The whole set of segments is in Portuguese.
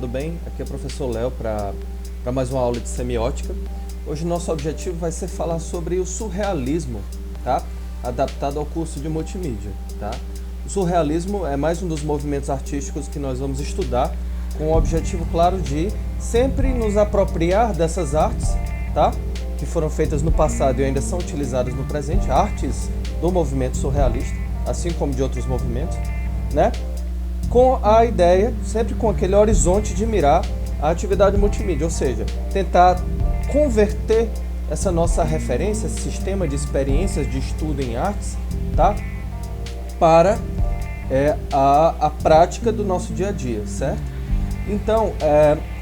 tudo bem? Aqui é o professor Léo para mais uma aula de semiótica. Hoje nosso objetivo vai ser falar sobre o surrealismo, tá? Adaptado ao curso de multimídia, tá? O surrealismo é mais um dos movimentos artísticos que nós vamos estudar com o objetivo claro de sempre nos apropriar dessas artes, tá? Que foram feitas no passado e ainda são utilizadas no presente, artes do movimento surrealista, assim como de outros movimentos, né? Com a ideia, sempre com aquele horizonte de mirar a atividade multimídia, ou seja, tentar converter essa nossa referência, esse sistema de experiências de estudo em artes, tá? Para a prática do nosso dia a dia, certo? Então,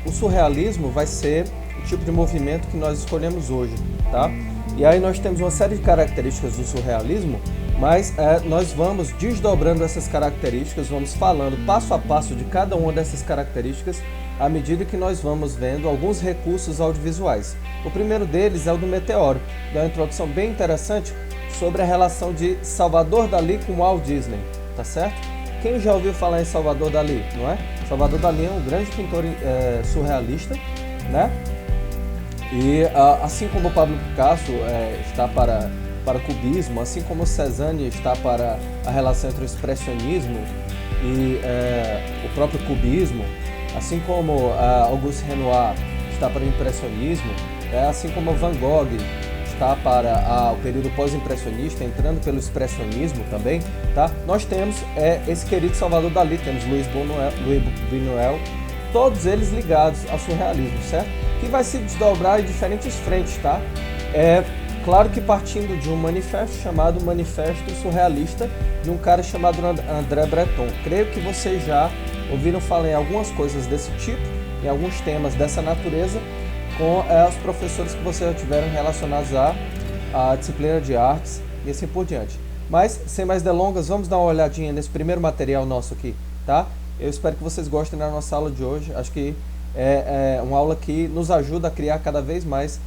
o surrealismo vai ser o tipo de movimento que nós escolhemos hoje, tá? E aí nós temos uma série de características do surrealismo, mas nós vamos desdobrando essas características, vamos falando passo a passo de cada uma dessas características à medida que nós vamos vendo alguns recursos audiovisuais. O primeiro deles é o do Meteoro, dá uma introdução bem interessante sobre a relação de Salvador Dalí com Walt Disney, tá certo? Quem já ouviu falar em Salvador Dalí, não é? Salvador Dalí é um grande pintor surrealista, né? E assim como o Pablo Picasso está para cubismo, assim como o Cézanne está para a relação entre o expressionismo e o próprio cubismo, assim como Auguste Renoir está para o impressionismo, assim como Van Gogh está para o período pós-impressionista, entrando pelo expressionismo também, tá? Nós temos esse querido Salvador Dalí, temos Louis Buñuel, todos eles ligados ao surrealismo, certo? Que vai se desdobrar em diferentes frentes, tá? Claro que partindo de um manifesto chamado Manifesto Surrealista, de um cara chamado André Breton. Creio que vocês já ouviram falar em algumas coisas desse tipo, em alguns temas dessa natureza, com os professores que vocês já tiveram relacionados à disciplina de artes e assim por diante. Mas, sem mais delongas, vamos dar uma olhadinha nesse primeiro material nosso aqui, tá? Eu espero que vocês gostem da nossa aula de hoje. Acho que é uma aula que nos ajuda a criar cada vez mais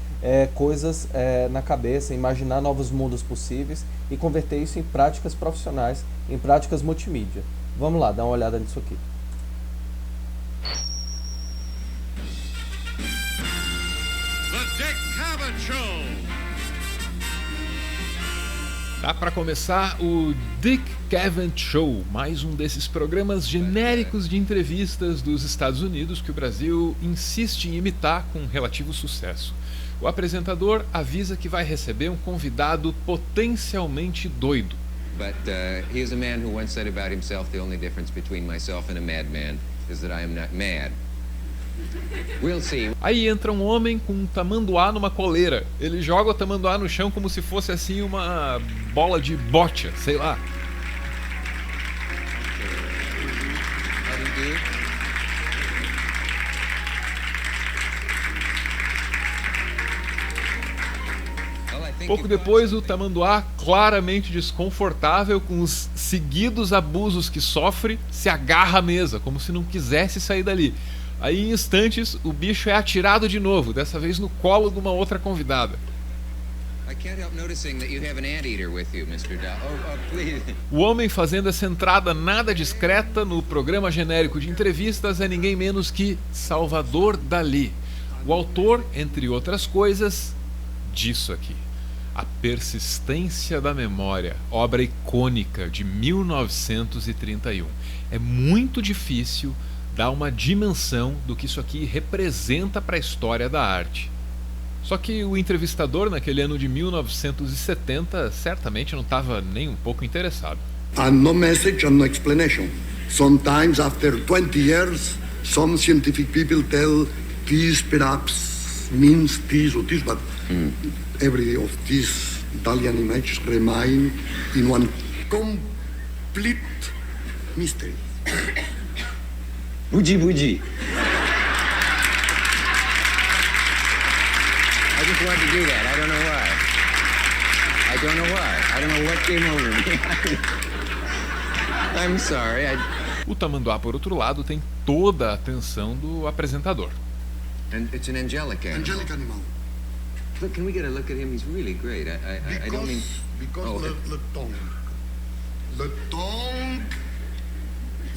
coisas na cabeça, imaginar novos mundos possíveis e converter isso em práticas profissionais, em práticas multimídia. Vamos lá, dar uma olhada nisso aqui. Dá para começar o Dick Cavett Show, mais um desses programas genéricos de entrevistas dos Estados Unidos que o Brasil insiste em imitar com relativo sucesso. O apresentador avisa que vai receber um convidado potencialmente doido. But here's a man who once said about himself, the only difference between myself and a madman is that I am not mad. We'll see. Aí entra um homem com um tamanduá numa coleira. Ele joga o tamanduá no chão como se fosse assim uma bola de bocha, sei lá. Pouco depois, o tamanduá, claramente desconfortável com os seguidos abusos que sofre, se agarra à mesa, como se não quisesse sair dali. Aí, em instantes, o bicho é atirado de novo, dessa vez no colo de uma outra convidada. O homem fazendo essa entrada nada discreta no programa genérico de entrevistas é ninguém menos que Salvador Dalí, o autor, entre outras coisas, disso aqui. A Persistência da Memória, obra icônica de 1931. É muito difícil dar uma dimensão do que isso aqui representa para a história da arte. Só que o entrevistador, naquele ano de 1970, certamente não estava nem um pouco interessado. And no message and no explanation. Sometimes after 20 years, some scientific people tell this perhaps means this or this, but every of these Italian images remain in one complete mystery. Bougie. I just wanted to do that. I don't know why. I don't know what came over me. I'm sorry. O tamanduá, por outro lado, tem toda a atenção do apresentador. And it's an angelic animal. Angelic animal. Look, can we get a look at him? He's really great. I don't mean... Because the tongue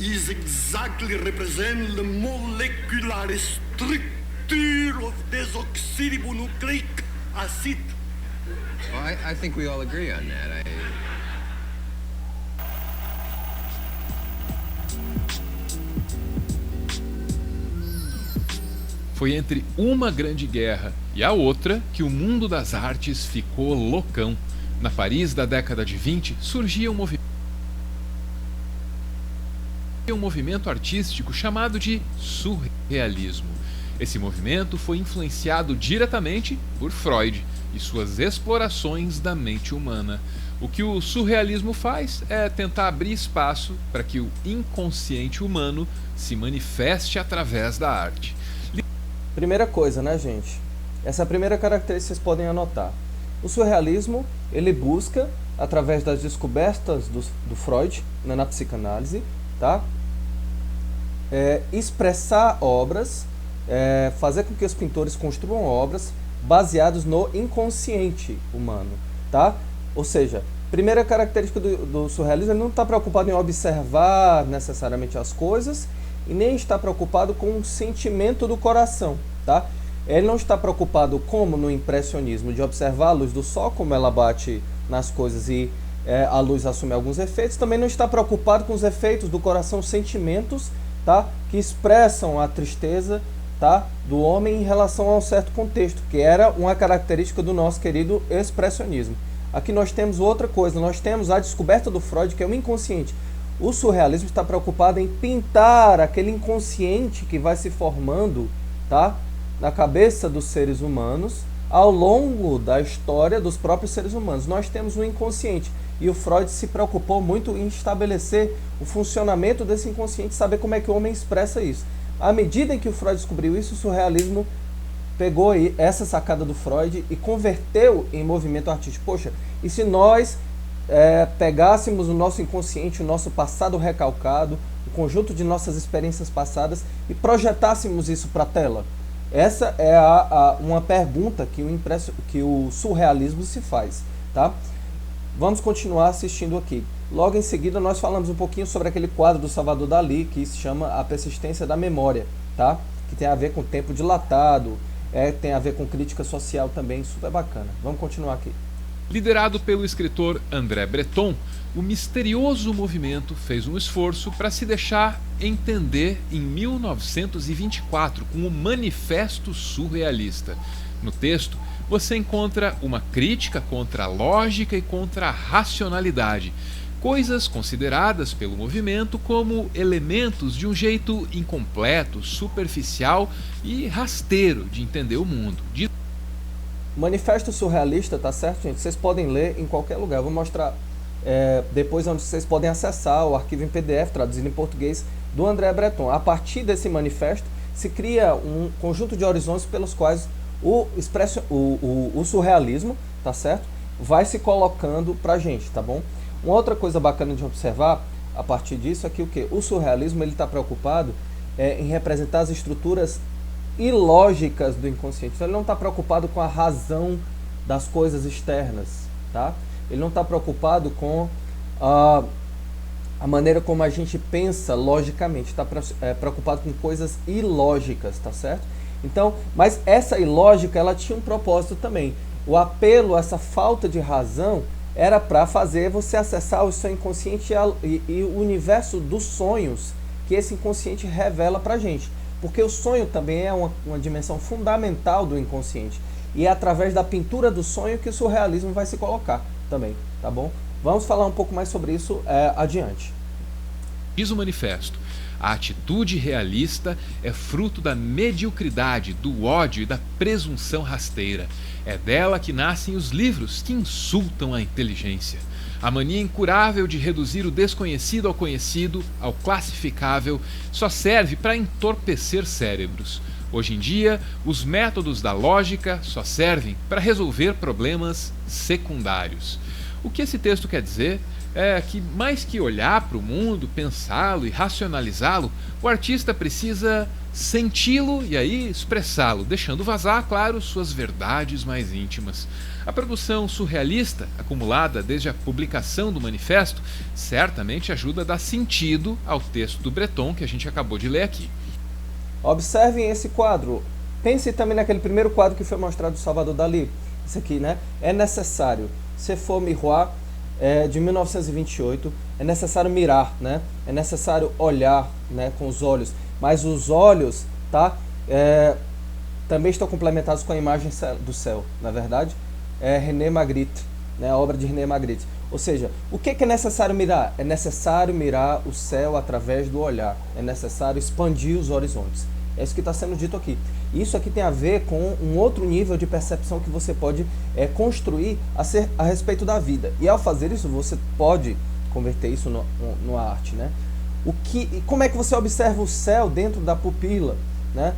is exactly represent the molecular structure of desoxyribonucleic acid. Well, I think we all agree on that. Foi entre uma grande guerra e a outra que o mundo das artes ficou loucão. Na Paris da década de 20 surgia um movimento artístico chamado de surrealismo. Esse movimento foi influenciado diretamente por Freud e suas explorações da mente humana. O que o surrealismo faz é tentar abrir espaço para que o inconsciente humano se manifeste através da arte. Primeira coisa, né, gente? Essa é a primeira característica que vocês podem anotar. O surrealismo, ele busca, através das descobertas do Freud, na psicanálise, tá? Expressar obras, fazer com que os pintores construam obras baseadas no inconsciente humano, tá? Ou seja, primeira característica do surrealismo, ele não está preocupado em observar necessariamente as coisas e nem está preocupado com o sentimento do coração, tá? Ele não está preocupado, como no impressionismo, de observar a luz do sol, como ela bate nas coisas e a luz assume alguns efeitos. Também não está preocupado com os efeitos do coração, os sentimentos, tá? Que expressam a tristeza, tá? Do homem em relação a um certo contexto, que era uma característica do nosso querido expressionismo. Aqui nós temos outra coisa, nós temos a descoberta do Freud, que é o inconsciente. O surrealismo está preocupado em pintar aquele inconsciente que vai se formando, tá, na cabeça dos seres humanos ao longo da história dos próprios seres humanos. Nós temos um inconsciente e o Freud se preocupou muito em estabelecer o funcionamento desse inconsciente, saber como é que o homem expressa isso. À medida em que o Freud descobriu isso, o surrealismo pegou essa sacada do Freud e converteu em movimento artístico. Poxa, e se nós pegássemos o nosso inconsciente, o nosso passado recalcado, o conjunto de nossas experiências passadas e projetássemos isso para a tela? Essa é uma pergunta que o surrealismo se faz, tá? Vamos continuar assistindo aqui. Logo em seguida nós falamos um pouquinho sobre aquele quadro do Salvador Dalí que se chama A Persistência da Memória, tá? Que tem a ver com tempo dilatado, tem a ver com crítica social também, super bacana. Vamos continuar aqui. Liderado pelo escritor André Breton, o misterioso movimento fez um esforço para se deixar entender em 1924 com o Manifesto Surrealista. No texto, você encontra uma crítica contra a lógica e contra a racionalidade, coisas consideradas pelo movimento como elementos de um jeito incompleto, superficial e rasteiro de entender o mundo. O Manifesto Surrealista, tá certo, gente? Vocês podem ler em qualquer lugar. Eu vou mostrar depois onde vocês podem acessar o arquivo em PDF, traduzido em português, do André Breton. A partir desse manifesto, se cria um conjunto de horizontes pelos quais o surrealismo, tá certo? Vai se colocando pra gente, tá bom? Uma outra coisa bacana de observar a partir disso é que o surrealismo ele está preocupado em representar as estruturas ilógicas do inconsciente. Então, ele não está preocupado com a razão das coisas externas, tá? Ele não está preocupado com a maneira como a gente pensa logicamente, está preocupado com coisas ilógicas, tá certo? Então, mas essa ilógica, ela tinha um propósito também. O apelo a essa falta de razão era para fazer você acessar o seu inconsciente e o universo dos sonhos que esse inconsciente revela para a gente. Porque o sonho também é uma dimensão fundamental do inconsciente. E é através da pintura do sonho que o surrealismo vai se colocar também, tá bom? Vamos falar um pouco mais sobre isso adiante. Diz o manifesto: a atitude realista é fruto da mediocridade, do ódio e da presunção rasteira. É dela que nascem os livros que insultam a inteligência. A mania incurável de reduzir o desconhecido ao conhecido, ao classificável, só serve para entorpecer cérebros. Hoje em dia, os métodos da lógica só servem para resolver problemas secundários. O que esse texto quer dizer é que, mais que olhar para o mundo, pensá-lo e racionalizá-lo, o artista precisa senti-lo e aí expressá-lo, deixando vazar, claro, suas verdades mais íntimas. A produção surrealista, acumulada desde a publicação do manifesto, certamente ajuda a dar sentido ao texto do Breton que a gente acabou de ler aqui. Observem esse quadro. Pense também naquele primeiro quadro que foi mostrado do Salvador Dalí. Isso aqui, né? É necessário. Se for miroir, de 1928, é necessário mirar, né? É necessário olhar, né, com os olhos. Mas os olhos, tá? Também estão complementados com a imagem do céu, na verdade. É René Magritte, né? A obra de René Magritte. Ou seja, o que é necessário mirar? É necessário mirar o céu através do olhar. É necessário expandir os horizontes. É isso que está sendo dito aqui. Isso aqui tem a ver com um outro nível de percepção que você pode construir a respeito da vida. E ao fazer isso, você pode converter isso numa arte, né? Como é que você observa o céu dentro da pupila, né?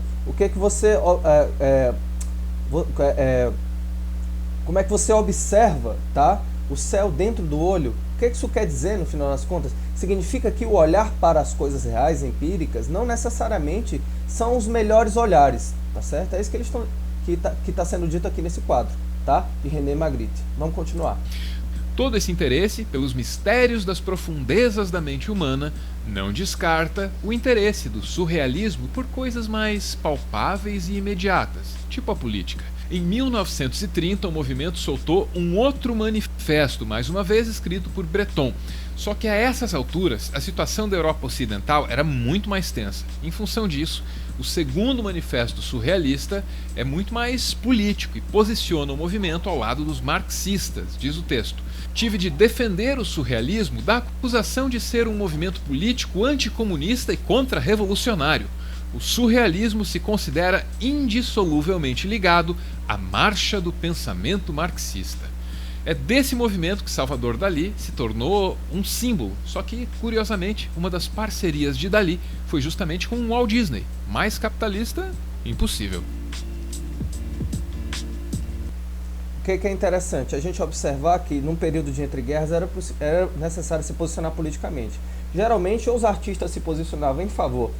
Como é que você observa, tá, o céu dentro do olho? O que isso quer dizer, no final das contas? Significa que o olhar para as coisas reais, empíricas, não necessariamente são os melhores olhares, tá certo? É isso que está sendo dito aqui nesse quadro, tá? De René Magritte. Vamos continuar. Todo esse interesse pelos mistérios das profundezas da mente humana não descarta o interesse do surrealismo por coisas mais palpáveis e imediatas, tipo a política. Em 1930, o movimento soltou um outro manifesto, mais uma vez escrito por Breton. Só que a essas alturas, a situação da Europa Ocidental era muito mais tensa. Em função disso, o segundo manifesto surrealista é muito mais político e posiciona o movimento ao lado dos marxistas, diz o texto. Tive de defender o surrealismo da acusação de ser um movimento político anticomunista e contra-revolucionário. O surrealismo se considera indissoluvelmente ligado à marcha do pensamento marxista. É desse movimento que Salvador Dalí se tornou um símbolo, só que, curiosamente, uma das parcerias de Dalí foi justamente com o Walt Disney. Mais capitalista, impossível. O que é interessante? A gente observar que, num período de entreguerras, era necessário se posicionar politicamente. Geralmente, os artistas se posicionavam em favor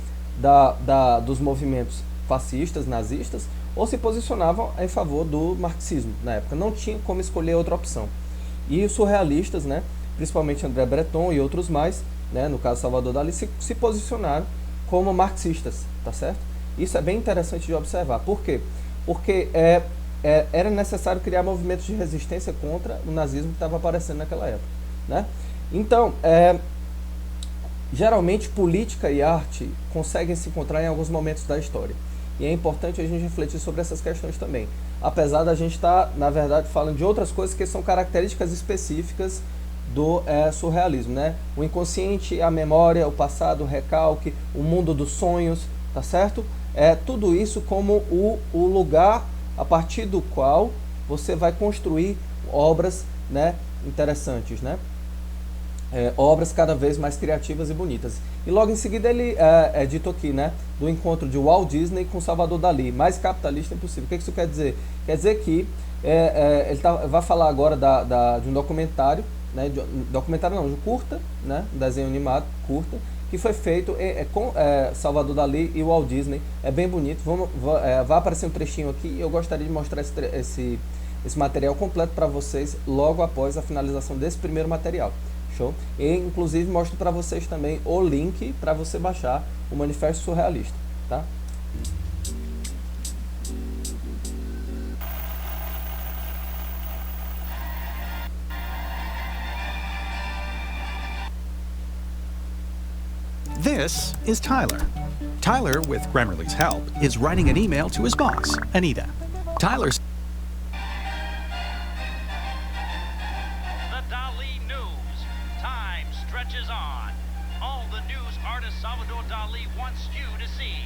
dos movimentos fascistas, nazistas, ou se posicionavam em favor do marxismo na época. Não tinha como escolher outra opção. E os surrealistas, né, principalmente André Breton e outros mais, né, no caso Salvador Dalí, se posicionaram como marxistas, tá certo? Isso é bem interessante de observar. Por quê? Porque era necessário criar movimentos de resistência contra o nazismo que estava aparecendo naquela época, né? Então, geralmente política e arte conseguem se encontrar em alguns momentos da história. E é importante a gente refletir sobre essas questões também. Apesar da gente estar, na verdade, falando de outras coisas que são características específicas do surrealismo, né? O inconsciente, a memória, o passado, o recalque, o mundo dos sonhos, tá certo? Tudo isso como o lugar a partir do qual você vai construir obras, né, interessantes, né? Obras cada vez mais criativas e bonitas. E logo em seguida ele é dito aqui, né, do encontro de Walt Disney com Salvador Dalí, mais capitalista impossível. O que isso quer dizer? Quer dizer que ele vai falar agora de um documentário, né, de um curta, né, um desenho animado curta, que foi feito com Salvador Dalí e Walt Disney. É bem bonito. Vai aparecer um trechinho aqui e eu gostaria de mostrar esse material completo para vocês logo após a finalização desse primeiro material. Show? E inclusive mostro para vocês também o link para você baixar o Manifesto Surrealista, tá? This is Tyler. Tyler, with Grammarly's help, is writing an email to his boss, Anita. Tyler's stretches on. All the news artist Salvador Dalí wants you to see.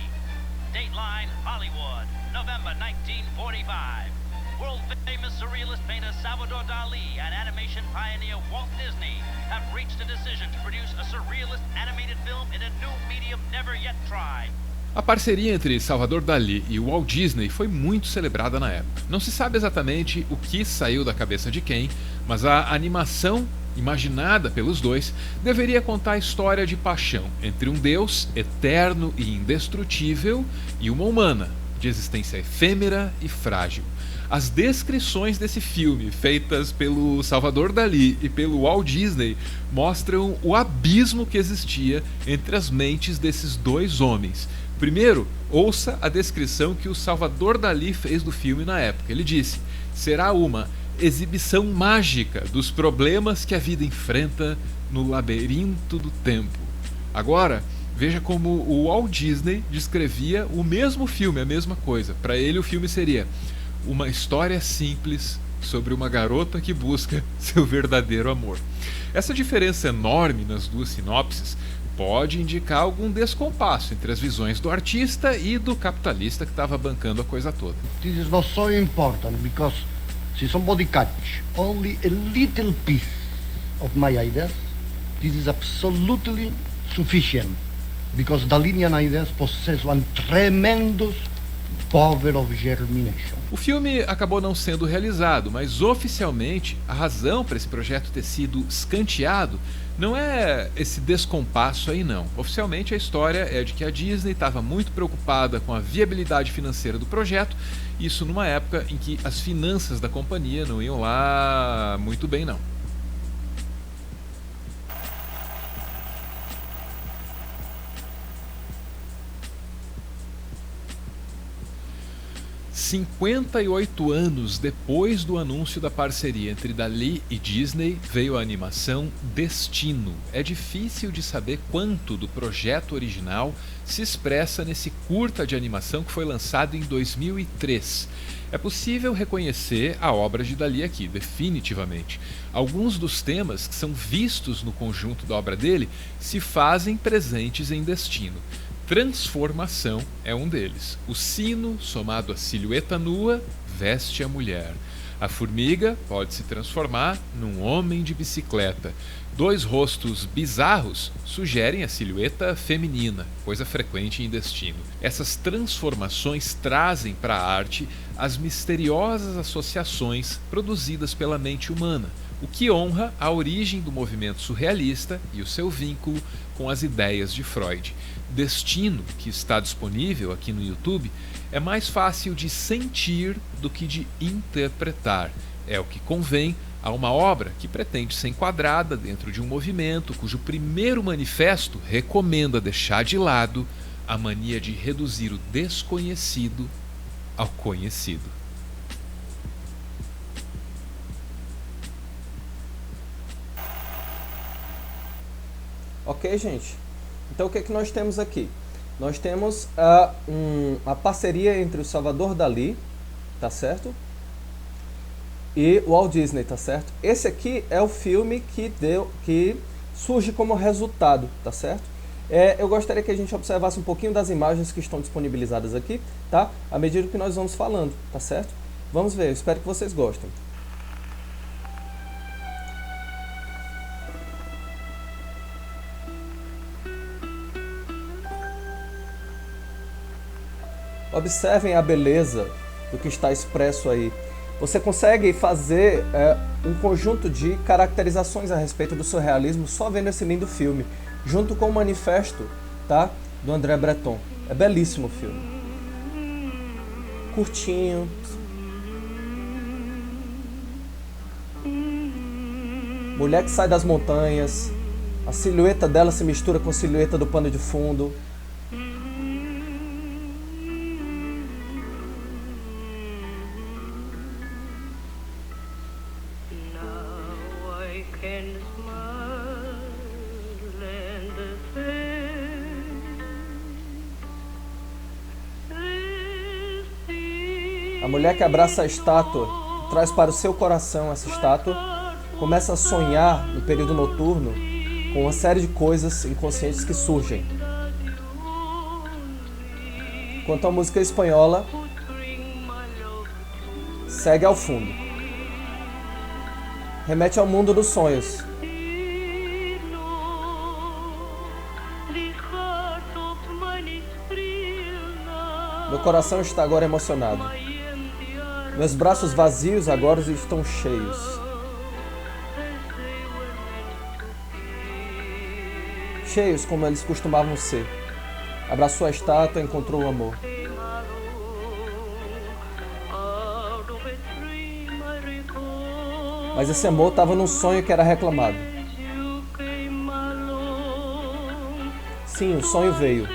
Dateline, Hollywood, November 1945. World-famous surrealist painter Salvador Dalí and animation pioneer Walt Disney have reached a decision to produce a surrealist animated film in a new medium never yet tried. A parceria entre Salvador Dalí e Walt Disney foi muito celebrada na época. Não se sabe exatamente o que saiu da cabeça de quem, mas a animação imaginada pelos dois, deveria contar a história de paixão entre um Deus eterno e indestrutível e uma humana, de existência efêmera e frágil. As descrições desse filme, feitas pelo Salvador Dalí e pelo Walt Disney, mostram o abismo que existia entre as mentes desses dois homens. Primeiro, ouça a descrição que o Salvador Dalí fez do filme na época. Ele disse: será uma exibição mágica dos problemas que a vida enfrenta no labirinto do tempo. Agora, veja como o Walt Disney descrevia o mesmo filme, a mesma coisa. Para ele, o filme seria uma história simples sobre uma garota que busca seu verdadeiro amor. Essa diferença enorme nas duas sinopses pode indicar algum descompasso entre as visões do artista e do capitalista que estava bancando a coisa toda. This is not so important because see somebody catch only a little piece of my ideas, this is absolutely sufficient because Dalinian ideas possess one tremendous power of germination. O filme acabou não sendo realizado, mas oficialmente a razão para esse projeto ter sido escanteado não é esse descompasso aí não. Oficialmente a história é de que a Disney estava muito preocupada com a viabilidade financeira do projeto, isso numa época em que as finanças da companhia não iam lá muito bem não. "58 anos depois do anúncio da parceria entre Dalí e Disney, veio a animação Destino. É difícil de saber quanto do projeto original se expressa nesse curta de animação que foi lançado em 2003. É possível reconhecer a obra de Dalí aqui, definitivamente. Alguns dos temas que são vistos no conjunto da obra dele se fazem presentes em Destino. Transformação é um deles. O sino, somado à silhueta nua, veste a mulher. A formiga pode se transformar num homem de bicicleta. Dois rostos bizarros sugerem a silhueta feminina, coisa frequente em Destino. Essas transformações trazem para a arte as misteriosas associações produzidas pela mente humana, o que honra a origem do movimento surrealista e o seu vínculo com as ideias de Freud. Destino, que está disponível aqui no YouTube, é mais fácil de sentir do que de interpretar. É o que convém a uma obra que pretende ser enquadrada dentro de um movimento cujo primeiro manifesto recomenda deixar de lado a mania de reduzir o desconhecido ao conhecido. Ok, gente? Então o que é que nós temos aqui? Nós temos a parceria entre o Salvador Dalí, tá certo? E o Walt Disney, tá certo? Esse aqui é o filme que surge como resultado, tá certo? Eu gostaria que a gente observasse um pouquinho das imagens que estão disponibilizadas aqui, tá? À medida que nós vamos falando, tá certo? Vamos ver, eu espero que vocês gostem. Observem a beleza do que está expresso aí. Você consegue fazer um conjunto de caracterizações a respeito do surrealismo só vendo esse lindo filme, junto com o manifesto, tá, do André Breton. É belíssimo o filme. Curtinho. Mulher que sai das montanhas. A silhueta dela se mistura com a silhueta do pano de fundo. A mulher que abraça a estátua, traz para o seu coração essa estátua, começa a sonhar no período noturno com uma série de coisas inconscientes que surgem. Enquanto a música espanhola segue ao fundo. Remete ao mundo dos sonhos. Meu coração está agora emocionado. Meus braços vazios agora estão cheios. cheios como eles costumavam ser. Abraçou a estátua e encontrou o amor. Mas esse amor estava num sonho que era reclamado. Sim, o sonho veio.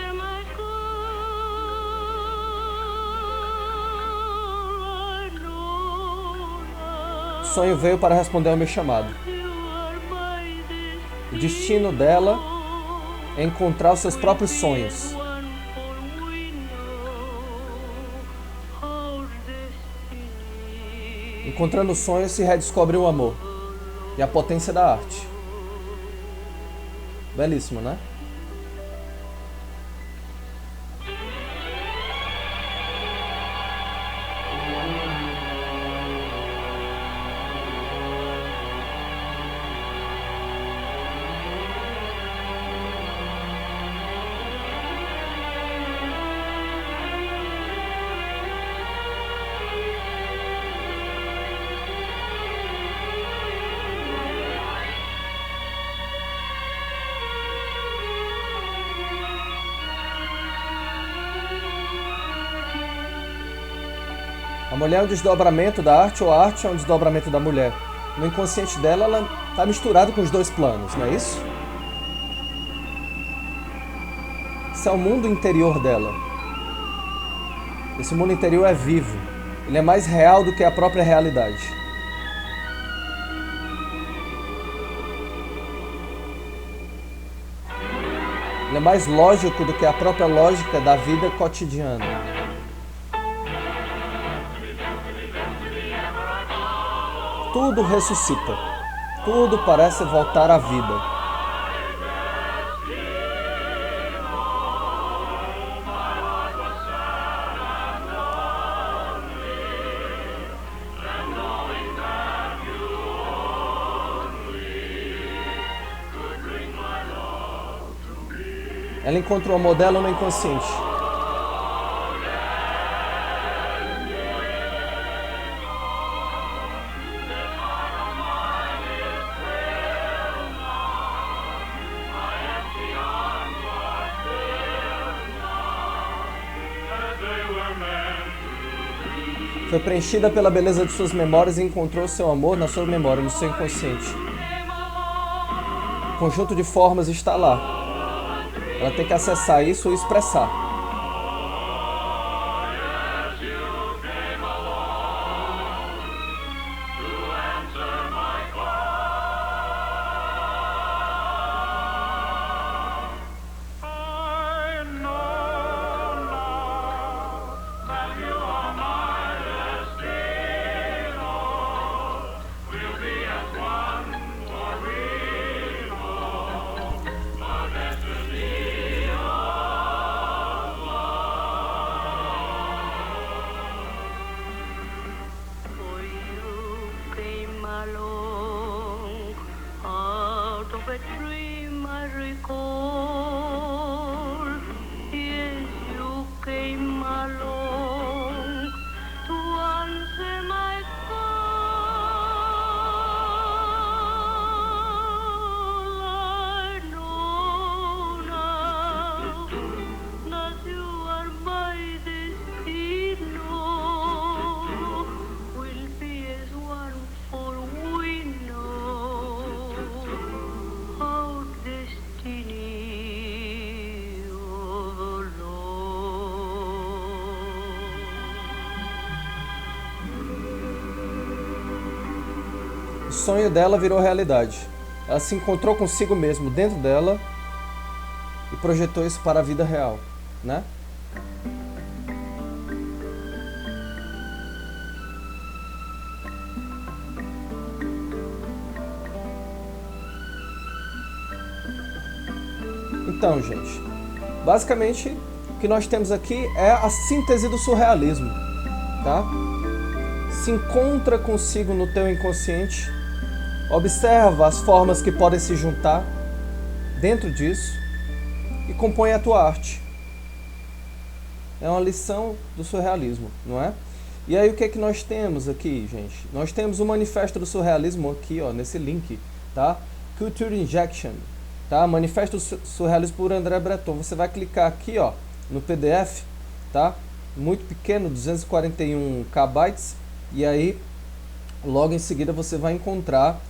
O sonho veio para responder ao meu chamado. O destino dela é encontrar os seus próprios sonhos. Encontrando os sonhos se redescobre o amor e a potência da arte. Belíssimo, né? A mulher é um desdobramento da arte, ou a arte é um desdobramento da mulher. No inconsciente dela, ela está misturada com os dois planos, não é isso? Esse é o mundo interior dela. Esse mundo interior é vivo. Ele é mais real do que a própria realidade. Ele é mais lógico do que a própria lógica da vida cotidiana. Tudo ressuscita. Tudo parece voltar à vida. Ela encontrou o modelo no inconsciente. Foi preenchida pela beleza de suas memórias e encontrou seu amor na sua memória, no seu inconsciente. O conjunto de formas está lá. Ela tem que acessar isso e expressar. O sonho dela virou realidade. Ela se encontrou consigo mesmo dentro dela e projetou isso para a vida real, né? Então, gente, basicamente o que nós temos aqui é a síntese do surrealismo, tá? Se encontra consigo no teu inconsciente, observa as formas que podem se juntar dentro disso e compõe a tua arte. É uma lição do surrealismo, não é? E aí o que é que nós temos aqui, gente? Nós temos o manifesto do surrealismo aqui, ó, nesse link, tá? Culture Injection, tá? Manifesto Surrealismo por André Breton. Você vai clicar aqui, ó, no PDF, tá? Muito pequeno, 241 KB, e aí logo em seguida você vai encontrar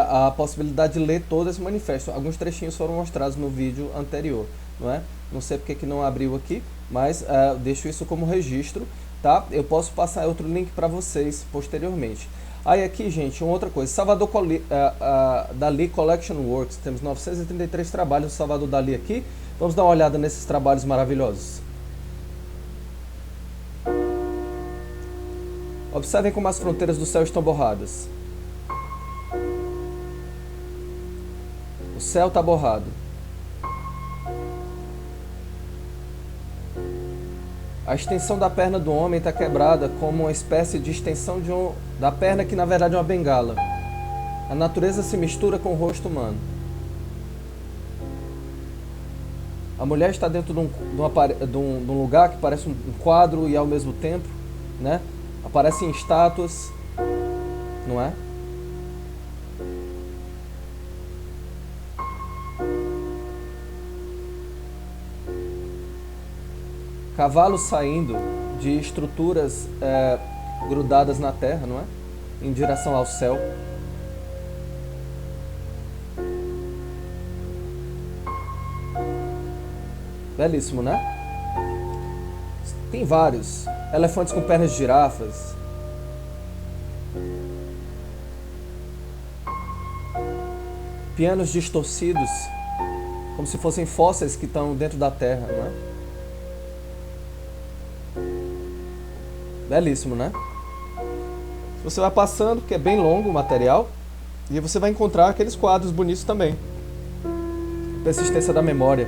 a possibilidade de ler todo esse manifesto. Alguns trechinhos foram mostrados no vídeo anterior, não é? Não sei porque que não abriu aqui, mas deixo isso como registro, tá? Eu posso passar outro link para vocês posteriormente. Aí aqui, gente, uma outra coisa, Salvador Dalí Collection Works, temos 933 trabalhos do Salvador Dalí aqui. Vamos dar uma olhada nesses trabalhos maravilhosos. Observem como as fronteiras do céu estão borradas. O céu está borrado. A extensão da perna do homem está quebrada como uma espécie de extensão da perna que na verdade é uma bengala. A natureza se mistura com o rosto humano. A mulher está dentro de um lugar que parece um quadro e ao mesmo tempo, né? Aparecem estátuas, não é? Cavalos saindo de estruturas grudadas na terra, não é? Em direção ao céu. Belíssimo, né? Tem vários. Elefantes com pernas de girafas. Pianos distorcidos, como se fossem fósseis que estão dentro da terra, não é? Belíssimo, né? Você vai passando, porque é bem longo o material, e você vai encontrar aqueles quadros bonitos também. Persistência da memória.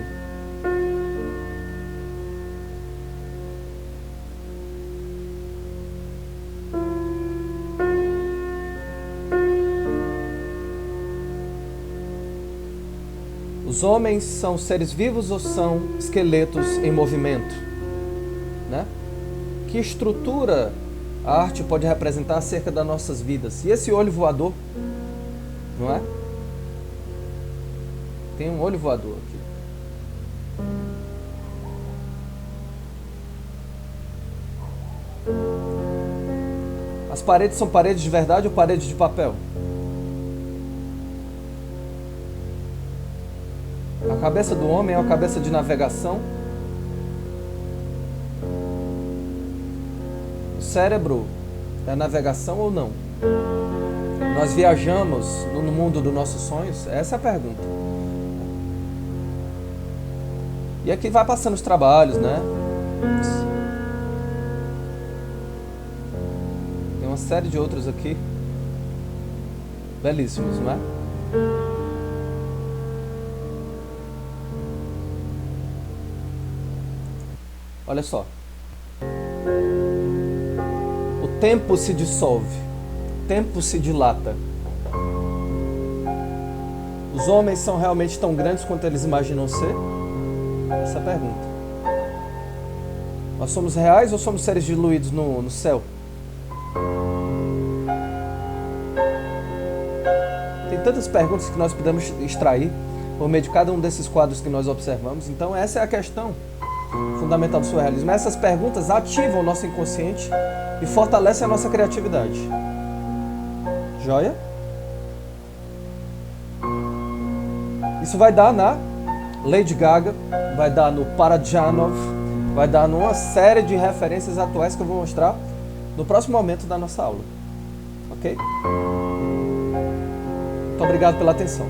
Os homens são seres vivos ou são esqueletos em movimento, né? Que estrutura a arte pode representar acerca das nossas vidas? E esse olho voador, não é? Tem um olho voador aqui. As paredes são paredes de verdade ou paredes de papel? A cabeça do homem é uma cabeça de navegação? O cérebro é navegação ou não? Nós viajamos no mundo dos nossos sonhos? Essa é a pergunta. E aqui vai passando os trabalhos, né? Tem uma série de outros aqui. Belíssimos, não é? Olha só. O tempo se dissolve. O tempo se dilata. Os homens são realmente tão grandes quanto eles imaginam ser? Essa é a pergunta. Nós somos reais ou somos seres diluídos no céu? Tem tantas perguntas que nós podemos extrair por meio de cada um desses quadros que nós observamos. Então essa é a questão fundamental do surrealismo. Essas perguntas ativam o nosso inconsciente e fortalecem a nossa criatividade. Joia? Isso vai dar na Lady Gaga, vai dar no Parajanov, vai dar numa série de referências atuais que eu vou mostrar no próximo momento da nossa aula. Ok? Muito obrigado pela atenção.